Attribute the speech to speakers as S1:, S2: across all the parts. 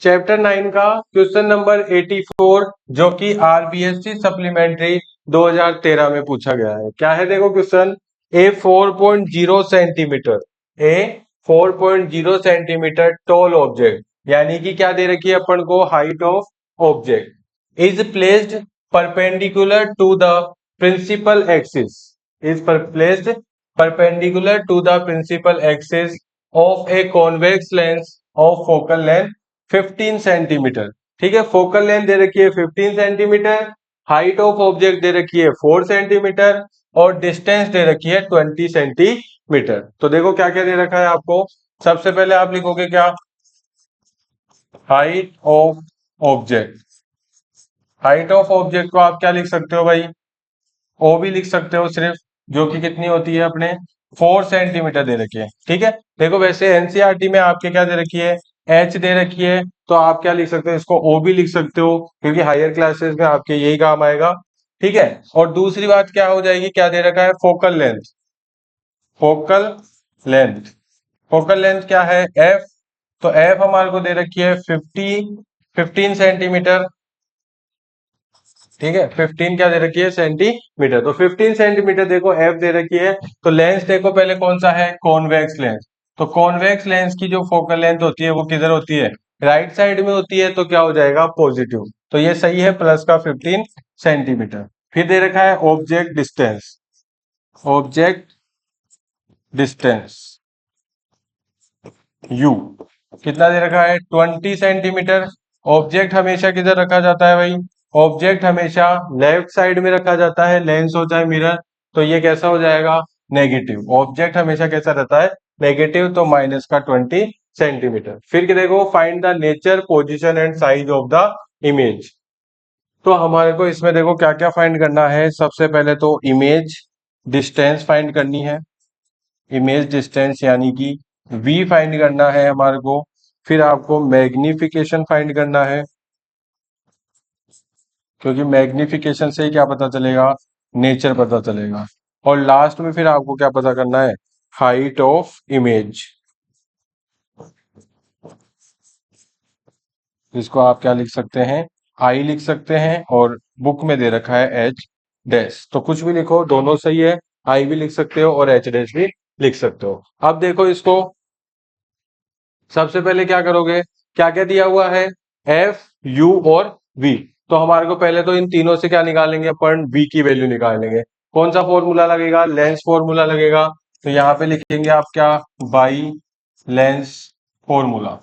S1: Chapter 9 का question number 84 जो कि आरबीएससी सप्लीमेंट्री 2013 में पूछा गया है। क्या है देखो question, a 4.0 centimetre, a 4.0 centimetre tall object, यानी कि क्या दे रखी है अपन को, height of object is placed perpendicular to the principal axis, is placed perpendicular to the principal axis of a convex lens of focal length 15 centimetre. ठीक है, फोकल लेंथ दे रखी है 15 सेंटीमीटर, हाइट ऑफ ऑब्जेक्ट दे रखी है 4 centimetre और distance दे रखी है 20 सेंटीमीटर। तो देखो क्या क्या दे रखा है आपको। सबसे पहले आप लिखोगे क्या, height of object. Height of object को आप क्या लिख सकते हो भाई, ओ भी लिख सकते हो सिर्फ, जो कि कितनी होती है अपने 4 सेंटीमीटर दे रखी है। ठीक है, देखो वैसे एनसीईआरटी में आपके क्या दे रखी है, एच दे रखी है, तो आप क्या लिख सकते हो, इसको ओ भी लिख सकते हो, क्योंकि हायर क्लासेस में आपके यही काम आएगा। ठीक है, और दूसरी बात क्या हो जाएगी, क्या दे रखा है, focal length. Focal length, focal length क्या है, एफ, तो एफ हमारे को दे रखी है 15 सेंटीमीटर। ठीक है, 15 क्या दे रखी है, सेंटीमीटर, तो 15 सेंटीमीटर देखो एफ दे रखी है। तो लेंस देखो पहले कौन सा है, कॉन्वेक्स लेंस। तो कॉन्वेक्स लेंस की जो फोकल लेंथ होती है वो किधर होती है, राइट साइड में होती है, तो क्या हो जाएगा, पॉजिटिव। तो ये सही है, प्लस का 15 सेंटीमीटर। फिर दे रखा है object distance, object distance you कितना दे रखा है, 20 सेंटीमीटर। ऑब्जेक्ट हमेशा किधर रखा जाता है भाई, ऑब्जेक्ट हमेशा लेफ्ट साइड में रखा जाता है, लेंस हो चाहे मिरर। तो ये कैसा हो जाएगा, नेगेटिव। ऑब्जेक्ट हमेशा कैसा रहता है, नेगेटिव, तो माइनस का 20 सेंटीमीटर। फिर देखो find the nature, position and size of the image. तो हमारे को इसमें देखो क्या क्या फाइंड करना है। सबसे पहले तो इमेज डिस्टेंस फाइंड करनी है, इमेज डिस्टेंस यानी कि v फाइंड करना है हमारे को। फिर आपको मैग्निफिकेशन फाइंड करना है, क्योंकि मैग्निफिकेशन से ही क्या पता चलेगा, नेचर पता चलेगा। और लास्ट में फिर आपको क्या पता करना है, हाइट ऑफ इमेज, जिसको आप क्या लिख सकते हैं, आई लिख सकते हैं, और बुक में दे रखा है एच डैश। तो कुछ भी लिखो, दोनों सही है, आई भी लिख सकते हो और एच डैश भी लिख सकते हो। अब देखो इसको, सबसे पहले क्या करोगे, क्या क्या दिया हुआ है, एफ, यू और वी। तो हमारे को पहले तो इन तीनों से क्या निकालेंगे अपन, वी की वैल्यू निकालेंगे। कौन सा फॉर्मूला लगेगा, लेंस फॉर्मूला लगेगा। तो यहाँ पे लिखेंगे आप क्या, by lens formula,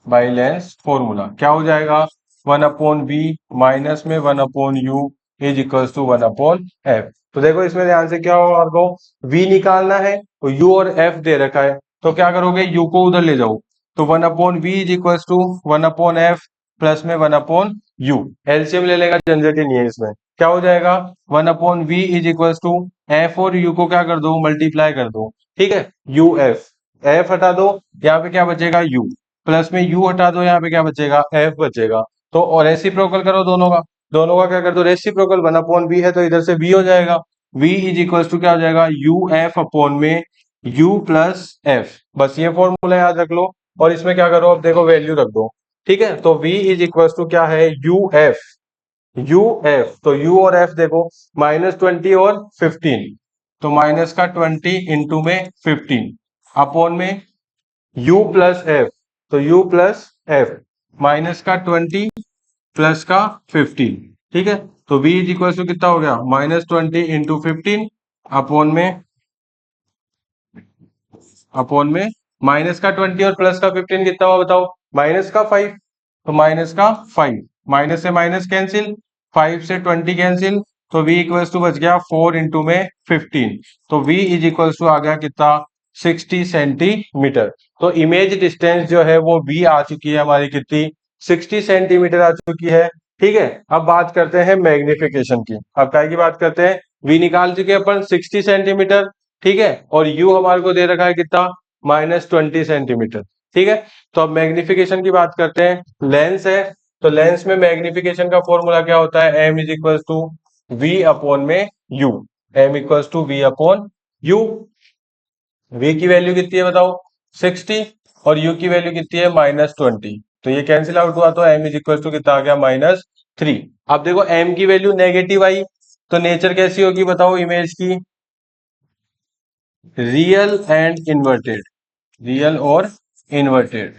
S1: by lens formula क्या हो जाएगा, 1/v माइनस में 1/u is equals to 1/f। तो देखो इसमें ध्यान से क्या होगा, आपको v निकालना है, तो u और f दे रखा है, तो क्या करोगे, u को उधर ले जाओ, तो 1/v is equals to 1/f plus में 1/u। एलसीएम ले लेगा, झंझट ही नहीं है इसमें। क्या हो जाएगा, 1/v is equals to f और u को क्या कर दो, मल्टीप्लाई कर दो। ठीक है, uf, f हटा दो, यहाँ पे क्या बचेगा, u, प्लस में u हटा दो, यहाँ पे क्या बचेगा, f बचेगा। तो और रेसिप्रोकल करो दोनों का, दोनों का क्या कर दो, रेसिप्रोकल 1/v है, तो इधर से v हो जाएगा। v इज इक्वल टू क्या हो जाएगा, uf अपॉन में u प्लस f। बस ये फॉर्मूला याद रख लो, और इसमें क्या करो, अब देखो वैल्यू रख दो। ठीक है, तो v इज इक्वल टू क्या है, uf, uf, तो u और f देखो, -20 और 15, तो माइनस का 20 इंटू में 15 अपॉन में u प्लस f, तो u प्लस f, माइनस का 20 प्लस का 15। ठीक है, तो v इज इक्वल टू कितना हो गया, -20 इंटू 15 अपॉन में माइनस का 20 और प्लस का 15 कितना हुआ बताओ, माइनस का 5, तो माइनस का 5, माइनस से माइनस कैंसिल, 5 से 20 कैंसिल, तो v इक्वल्स टू बच गया 4 इंटू में 15, तो v इज इक्वल्स टू आ गया कितना, 60 सेंटीमीटर। तो इमेज डिस्टेंस जो है वो v आ चुकी है हमारी कितनी, 60 सेंटीमीटर आ चुकी है। ठीक है, अब बात करते हैं मैग्निफिकेशन की। अब क्या की बात करते हैं, v निकाल चुके हैं अपन 60 सेंटीमीटर। ठीक है, और u हमारे को दे रखा है कितना, -20 सेंटीमीटर। ठीक है, तो अब मैग्निफिकेशन की बात करते हैं। लेंस है, तो लेंस में मैग्निफिकेशन का फॉर्मूला क्या होता है, m is equal to v upon में u, m equals to v upon u। v की वैल्यू कितनी है बताओ, 60, और u की वैल्यू कितनी है, -20। तो ये कैंसिल आउट हुआ, तो m इज इक्वल टू कितना आ गया, -3। अब देखो m की वैल्यू नेगेटिव आई, तो नेचर कैसी होगी बताओ इमेज की, रियल एंड इन्वर्टेड, रियल और इन्वर्टेड।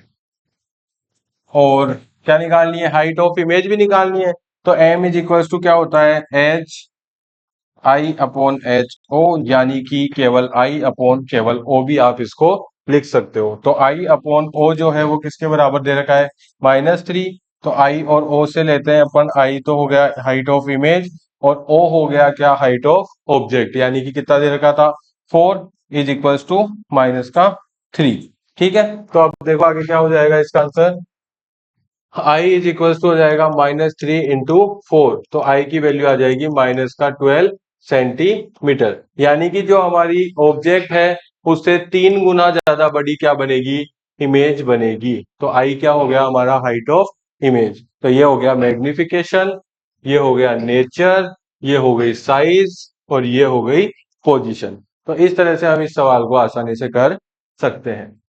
S1: और क्या निकालनी है, हाइट ऑफ इमेज भी निकालनी है। तो m इज इक्वल टू क्या होता है, H I upon H O, यानी कि केवल आई अपॉन केवल ओ भी आप इसको लिख सकते हो। तो आई अपॉन ओ जो है वो किसके बराबर दे रखा है, -3। तो आई और ओ से लेते हैं अपन, आई तो हो गया हाइट ऑफ इमेज और ओ हो गया क्या, हाइट ऑफ ऑब्जेक्ट, यानी कि कितना दे रखा था, 4 इज इक्वल टू -3। ठीक है, तो अब देखो आगे क्या हो जाएगा इसका answer, I is equal to हो जाएगा -3 इंटू 4, तो आई की वैल्यू आ जाएगी -12 सेंटीमीटर, यानी कि जो हमारी ऑब्जेक्ट है उससे 3 गुना ज्यादा बड़ी क्या बनेगी, इमेज बनेगी। तो आई क्या हो गया हमारा, हाइट ऑफ इमेज। तो ये हो गया मैग्निफिकेशन, ये हो गया नेचर, ये हो गई साइज और ये हो गई पोजीशन। तो इस तरह से हम इस सवाल को आसानी से कर सकते हैं।